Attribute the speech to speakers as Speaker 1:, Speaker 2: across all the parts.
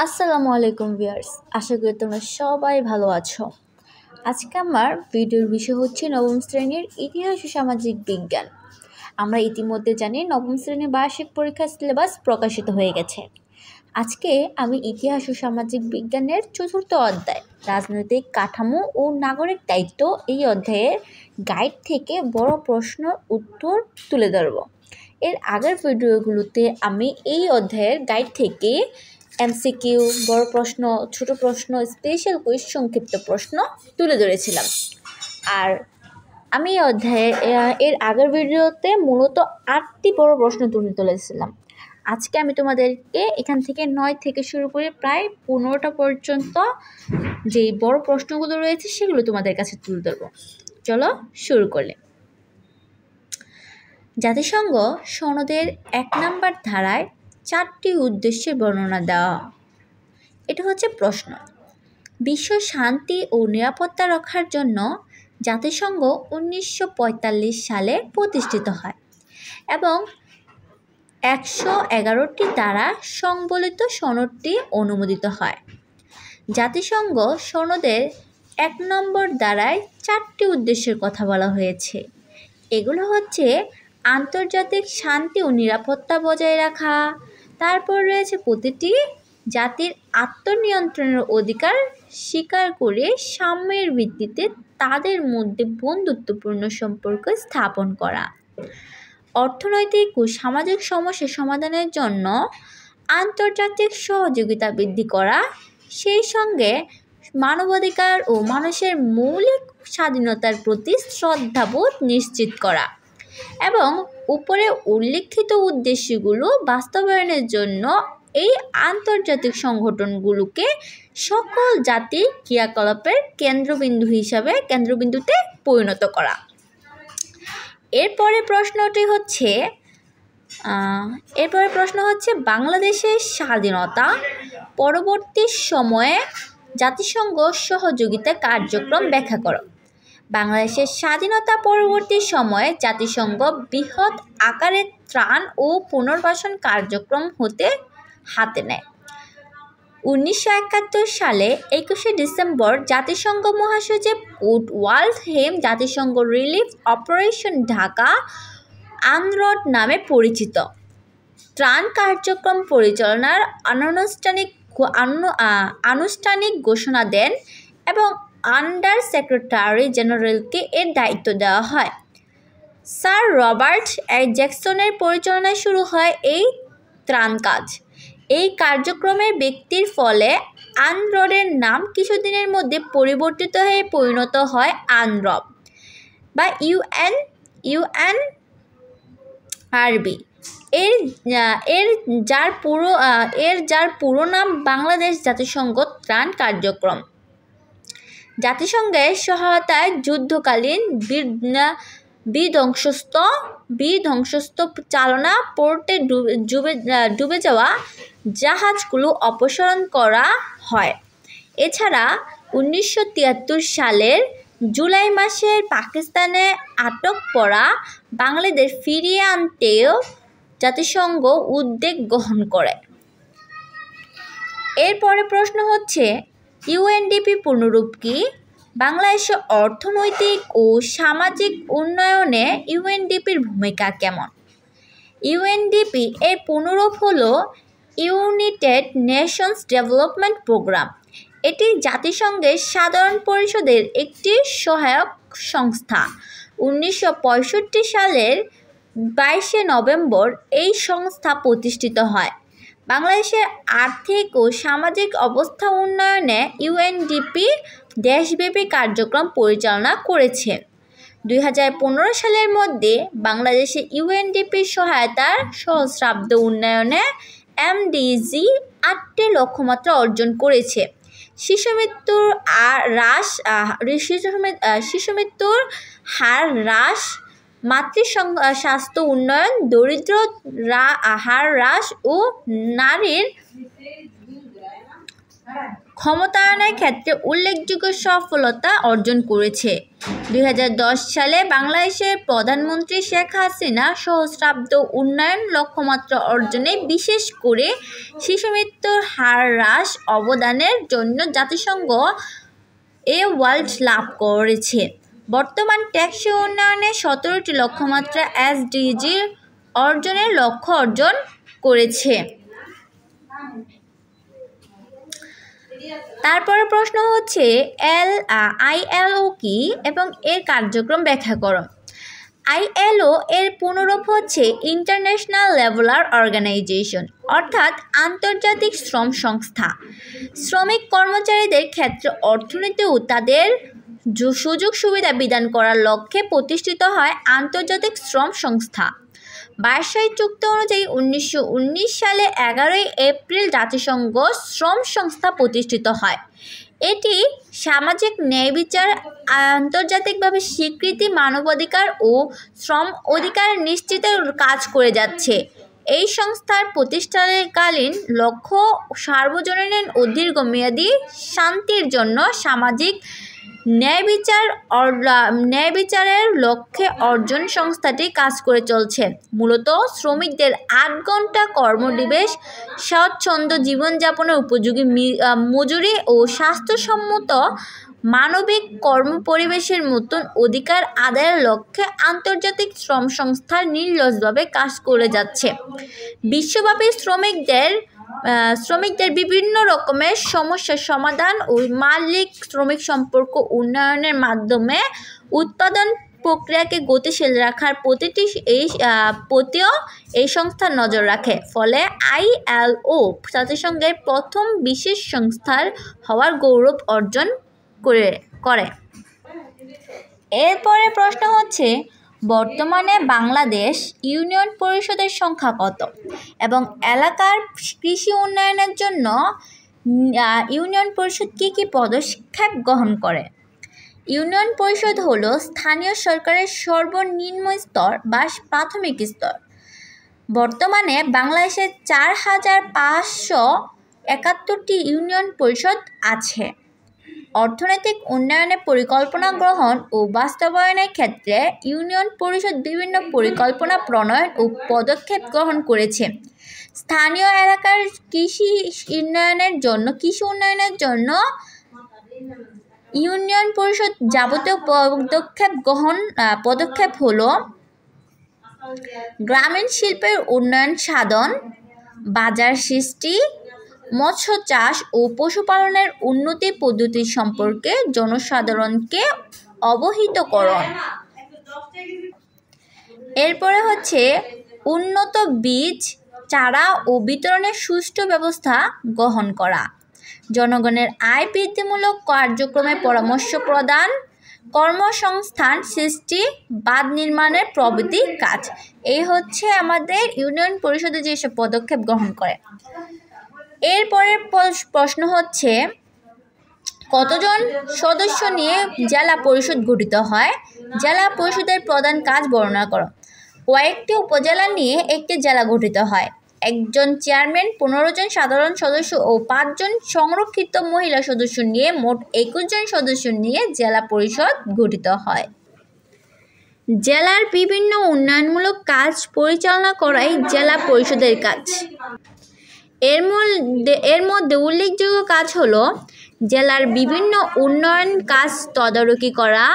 Speaker 1: আসসালামু আলাইকুম ভিউয়ার্স, আশা করি তোমরা সবাই ভালো আছো। আজকে আমার ভিডিওর বিষয় হচ্ছে নবম শ্রেণীর ইতিহাস ও সামাজিক বিজ্ঞান। আমরা ইতিমধ্যে জানি নবম শ্রেণীর বার্ষিক পরীক্ষার সিলেবাস প্রকাশিত হয়ে গেছে। আজকে আমি ইতিহাস ও সামাজিক বিজ্ঞানের চতুর্থ অধ্যায় রাজনৈতিক কাঠামো ও নাগরিক দায়িত্ব এই অধ্যায়ের গাইড থেকে বড় প্রশ্ন উত্তর তুলে ধরব। এর আগের ভিডিওগুলোতে আমি এই অধ্যায়ের গাইড থেকে এমসিকিউ, বড় প্রশ্ন, ছোট প্রশ্ন, স্পেশাল কুইজ, সংক্ষিপ্ত প্রশ্ন তুলে ধরেছিলাম। আর আমি এই অধ্যায়ে এর আগের ভিডিওতে মূলত 8টি বড় প্রশ্ন তুলে ধরেছিলাম। আজকে আমি তোমাদেরকে এখান থেকে 9 থেকে শুরু করে প্রায় 15টা পর্যন্ত যেই বড় প্রশ্নগুলো রয়েছে সেগুলো তোমাদের কাছে তুলে ধরবো। চলো শুরু করলে। জাতিসংঘ সনদের 1 নম্বর ধারায় 4টি উদ্দেশ্যের বর্ণনা দেওয়া। এটা হচ্ছে প্রশ্ন। বিশ্ব শান্তি ও নিরাপত্তা রক্ষার জন্য জাতিসংঘ 1945 সালে প্রতিষ্ঠিত হয় এবং 111টি দ্বারা সংবলিত সনদটি অনুমোদিত হয়। জাতিসংঘ সনদের 1 নম্বর ধারায় 4টি উদ্দেশ্যের কথা বলা হয়েছে। এগুলো হচ্ছে আন্তর্জাতিক শান্তি ও নিরাপত্তা বজায় রাখা, তারপর রয়েছে প্রতিটি জাতির আত্মনিয়ন্ত্রণের অধিকার স্বীকার করে সাম্যের ভিত্তিতে তাদের মধ্যে বন্ধুত্বপূর্ণ সম্পর্ক স্থাপন করা, অর্থনৈতিক ও সামাজিক সমস্যা সমাধানের জন্য আন্তর্জাতিক সহযোগিতা বৃদ্ধি করা, সেই সঙ্গে মানবাধিকার ও মানুষের মৌলিক স্বাধীনতার প্রতি শ্রদ্ধাবোধ নিশ্চিত করা এবং উপরে উল্লিখিত উদ্দেশ্যগুলো বাস্তবায়নের জন্য এই আন্তর্জাতিক সংগঠনগুলোকে সকল জাতির ক্রিয়াকলাপের কেন্দ্রবিন্দুতে পরিণত করা। এরপরে প্রশ্ন হচ্ছে বাংলাদেশের স্বাধীনতা পরবর্তী সময়ে জাতিসংঘ সহযোগিতা কার্যক্রম ব্যাখ্যা করো। বাংলাদেশের স্বাধীনতা পরবর্তী সময়ে জাতিসংঘ বৃহৎ আকারে ত্রাণ ও পুনর্বাসন কার্যক্রম হাতে নেয়। 1971 সালে 21শে ডিসেম্বর জাতিসংঘ মহাসচিব উডওয়ার্ড জাতিসংঘ রিলিফ অপারেশন ঢাকা আনরড নামে পরিচিত ত্রাণ কার্যক্রম পরিচালনার আনুষ্ঠানিক ঘোষণা দেন এবং আন্ডার সেক্রেটারি জেনারেলকে এর দায়িত্ব দেওয়া হয়। স্যার রবার্ট জ্যাকসনের পরিচালনায় শুরু হয় এই ত্রাণ কাজ। এই কার্যক্রমের ব্যক্তির ফলে আনরডের নাম কিছুদিনের মধ্যে পরিণত হয় আনরব বা ইউএনআরবি। যার পুরো নাম বাংলাদেশ জাতিসংঘ ত্রাণ কার্যক্রম। জাতিসংঘের সহায়তায় যুদ্ধকালীন বিধ্বংসস্ত চালনা, পোর্টে ডুবে যাওয়া জাহাজগুলো অপসারণ করা হয়। এছাড়া 1973 সালের জুলাই মাসে পাকিস্তানে আটক পড়া বাঙালিদের ফিরিয়ে আনতেও জাতিসংঘ উদ্যোগ গ্রহণ করে। এরপরে প্রশ্ন হচ্ছে ইউএনডিপি পূর্ণরূপ কি? বাংলাদেশের অর্থনৈতিক ও সামাজিক উন্নয়নে ইউএনডিপির ভূমিকা কেমন? ইউএনডিপি এর পূর্ণরূপ হলো ইউনাইটেড নেশনস ডেভেলপমেন্ট প্রোগ্রাম। এটি জাতিসংঘের সাধারণ পরিষদের একটি সহায়ক সংস্থা। 1965 সালের 22শে নভেম্বর এই সংস্থা প্রতিষ্ঠিত হয়। বাংলাদেশের আর্থিক ও সামাজিক অবস্থা উন্নয়নে ইউএনডিপি দেশব্যাপী কার্যক্রম পরিচালনা করেছে। 2015 সালের মধ্যে বাংলাদেশে ইউএনডিপির সহায়তার সহস্রাব্দ উন্নয়নে এমডিজি 8টি লক্ষ্যমাত্রা অর্জন করেছে। শিশু মৃত্যুর হার হ্রাস, স্বাস্থ্য উন্নয়ন, দরিদ্র হার হ্রাস ও নারীর ক্ষমতায়নের ক্ষেত্রে উল্লেখযোগ্য সফলতা অর্জন করেছে। 2010 সালে বাংলাদেশের প্রধানমন্ত্রী শেখ হাসিনা সহস্রাব্দ উন্নয়ন লক্ষ্যমাত্রা অর্জনে বিশেষ করে শিশু মৃত্যুর হার হ্রাস অবদানের জন্য জাতিসংঘ অ্যাওয়ার্ড লাভ করেছে। বর্তমান টেকসই উন্নয়নে 17টি লক্ষ্যমাত্রা SDG অর্জনের লক্ষ্য অর্জন করেছে। তারপরে প্রশ্ন হচ্ছে ILO কি এবং এর কার্যক্রম ব্যাখ্যা করো। ILO এর পুনরূপ হচ্ছে ইন্টারন্যাশনাল লেবার অর্গানাইজেশন, অর্থাৎ আন্তর্জাতিক শ্রম সংস্থা। শ্রমিক কর্মচারীদের ক্ষেত্রে অর্থনীতি ও তাদের সুযোগ সুবিধা বিধান করার লক্ষ্যে প্রতিষ্ঠিত হয় আন্তর্জাতিক শ্রম সংস্থা। ভার্সাই চুক্তি অনুযায়ী 1919 সালে 11 এপ্রিল জাতিসংঘ শ্রম সংস্থা প্রতিষ্ঠিত হয়। এটি সামাজিক ন্যায় বিচার, আন্তর্জাতিকভাবে স্বীকৃতি, মানবাধিকার ও শ্রম অধিকার নিশ্চিতের কাজ করে যাচ্ছে। এই সংস্থার প্রতিষ্ঠাকালীন লক্ষ্য সার্বজনীন ও দীর্ঘমেয়াদী শান্তির জন্য সামাজিক ন্যায় বিচারের লক্ষ্যে অর্জন সংস্থাটি কাজ করে চলছে। মূলত শ্রমিকদের 8 ঘন্টা কর্মদিবস, স্বাচ্ছন্দ্য জীবনযাপনের উপযোগী মজুরি ও স্বাস্থ্যসম্মত মানবিক কর্মপরিবেশের মতন অধিকার আদায়ের লক্ষ্যে আন্তর্জাতিক শ্রম সংস্থা নিরলসভাবে কাজ করে যাচ্ছে। বিশ্বব্যাপী শ্রমিকদের বিভিন্ন রকমের সমস্যার সমাধান ও মালিক শ্রমিক সম্পর্ক উন্নয়নের মাধ্যমে উৎপাদন প্রক্রিয়াকে গতিশীল রাখার প্রতিও এই সংস্থা নজর রাখে। ফলে ILO জাতিসংঘের প্রথম বিশেষ সংস্থার হওয়ার গৌরব অর্জন করে। এরপরে প্রশ্ন হচ্ছে, বর্তমানে বাংলাদেশ ইউনিয়ন পরিষদের সংখ্যা কত এবং এলাকার কৃষি উন্নয়নের জন্য ইউনিয়ন পরিষদ কী কী পদক্ষেপ গ্রহণ করে? ইউনিয়ন পরিষদ হলো স্থানীয় সরকারের সর্বনিম্ন স্তর বা প্রাথমিক স্তর। বর্তমানে বাংলাদেশে 4571টি ইউনিয়ন পরিষদ আছে। অর্থনৈতিক উন্নয়নের পরিকল্পনা গ্রহণ ও বাস্তবায়নের ক্ষেত্রে ইউনিয়ন পরিষদ বিভিন্ন পরিকল্পনা প্রণয়ন ও পদক্ষেপ গ্রহণ করেছে। স্থানীয় এলাকার কৃষি উন্নয়নের জন্য ইউনিয়ন পরিষদ যাবতীয় পদক্ষেপ হলো গ্রামীণ শিল্পের উন্নয়ন সাধন, বাজার সৃষ্টি, মৎস্য চাষ ও পশুপালনের উন্নতি পদ্ধতি সম্পর্কে জনসাধারণকে অবহিতকরণ। এরপরে হচ্ছে উন্নত বীজ, চারা ও বিতরণের সুষ্ঠু ব্যবস্থা গ্রহণ করা, জনগণের আয় বৃদ্ধিমূলক কার্যক্রমে পরামর্শ প্রদান, কর্মসংস্থান সৃষ্টি, বাঁধ নির্মাণের প্রভৃতি কাজ। এই হচ্ছে আমাদের ইউনিয়ন পরিষদে যেসব পদক্ষেপ গ্রহণ করে। এরপরের প্রশ্ন হচ্ছে, কতজন সদস্য নিয়ে জেলা পরিষদ গঠিত হয়? জেলা পরিষদের প্রধান কাজ বর্ণনা করো। কয়েকটি উপজেলা নিয়ে একটি জেলা গঠিত হয়। একজন চেয়ারম্যান, 15 জন সাধারণ সদস্য ও 5 জন সংরক্ষিত মহিলা সদস্য নিয়ে মোট 21 জন সদস্য নিয়ে জেলা পরিষদ গঠিত হয়। জেলার বিভিন্ন উন্নয়নমূলক কাজ পরিচালনা করাই জেলা পরিষদের কাজ। এর মধ্যে উল্লেখযোগ্য কাজ হলো জেলার বিভিন্ন উন্নয়ন কাজ তদারকি করা,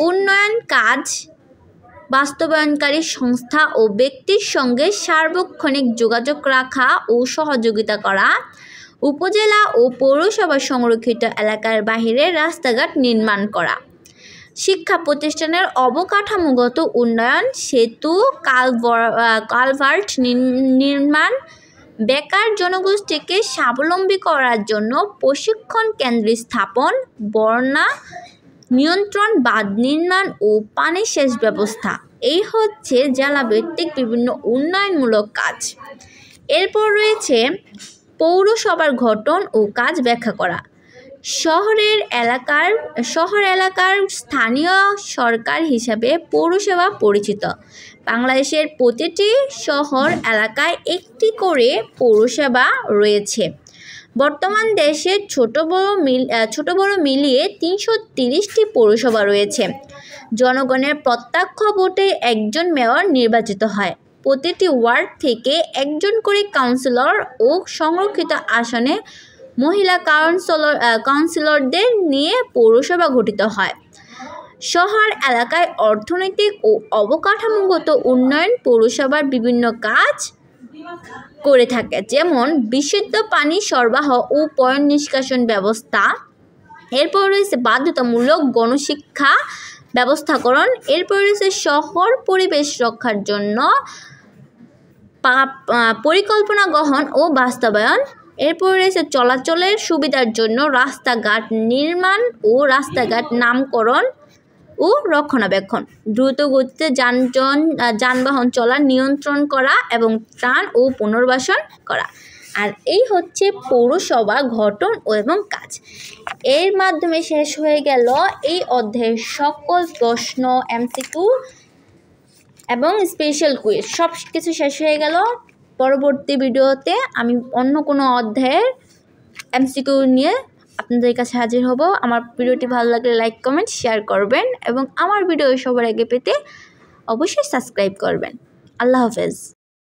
Speaker 1: উন্নয়ন কাজ বাস্তবায়নকারী সংস্থা ও ব্যক্তির সঙ্গে সার্বক্ষণিক যোগাযোগ রাখা ও সহযোগিতা করা, উপজেলা ও পৌরসভা সংরক্ষিত এলাকার বাহিরে রাস্তাঘাট নির্মাণ করা, শিক্ষা প্রতিষ্ঠানের অবকাঠামোগত উন্নয়ন, সেতু, কালভার্ট নির্মাণ, বেকার জনগোষ্ঠীকে স্বাবলম্বী করার জন্য প্রশিক্ষণ কেন্দ্র স্থাপন, বন্যা নিয়ন্ত্রণ, বাঁধ নির্মাণ ও পানি সেচ ব্যবস্থা। এই হচ্ছে জেলাভিত্তিক বিভিন্ন উন্নয়নমূলক কাজ। এরপর রয়েছে পৌরসভার গঠন ও কাজ ব্যাখ্যা করা। শহর এলাকার স্থানীয় সরকার হিসাবে পৌরসভা পরিচিত। বাংলাদেশের প্রতিটি শহর এলাকায় একটি করে পৌরসভা রয়েছে। বর্তমান দেশে ছোট বড় মিলিয়ে ৩৩০টি পৌরসভা রয়েছে। জনগণের প্রত্যক্ষ ভোটে একজন মেয়র নির্বাচিত হয়। প্রতিটি ওয়ার্ড থেকে একজন করে কাউন্সিলর ও সংরক্ষিত আসনে মহিলা কাউন্সিলরদের নিয়ে পৌরসভা গঠিত হয়। শহর এলাকায় অর্থনৈতিক ও অবকাঠামোগত উন্নয়ন পৌরসভার বিভিন্ন কাজ করে থাকে, যেমন বিশুদ্ধ পানি সরবরাহ ও পয়ঃ নিষ্কাশন ব্যবস্থা। এরপর রয়েছে বাধ্যতামূলক গণশিক্ষা ব্যবস্থাকরণ। এরপর রয়েছে শহর পরিবেশ রক্ষার জন্য পরিকল্পনা গ্রহণ ও বাস্তবায়ন। এরপর রয়েছে চলাচলের সুবিধার জন্য রাস্তাঘাট নির্মাণ ও রাস্তাঘাট নামকরণ ও রক্ষণাবেক্ষণ। দ্রুত গতিতে যানবাহন চলা নিয়ন্ত্রণ করা এবং ত্রাণ ও পুনর্বাসন করা। আর এই হচ্ছে পৌরসভা গঠন এবং কাজ। এর মাধ্যমে শেষ হয়ে গেল এই অধ্যায়ের সকল প্রশ্ন, এমসিকিউ এবং স্পেশাল কুইজ, সব কিছু শেষ হয়ে গেল। পরবর্তী ভিডিওতে আমি অন্য কোনো অধ্যায়ের এমসিকিউ নিয়ে আপনাদের কাছে হাজির হব। আমার ভিডিওটি ভালো লাগলে লাইক, কমেন্ট, শেয়ার করবেন এবং আমার ভিডিও সবার আগে পেতে অবশ্যই সাবস্ক্রাইব করবেন। আল্লাহ হাফেজ।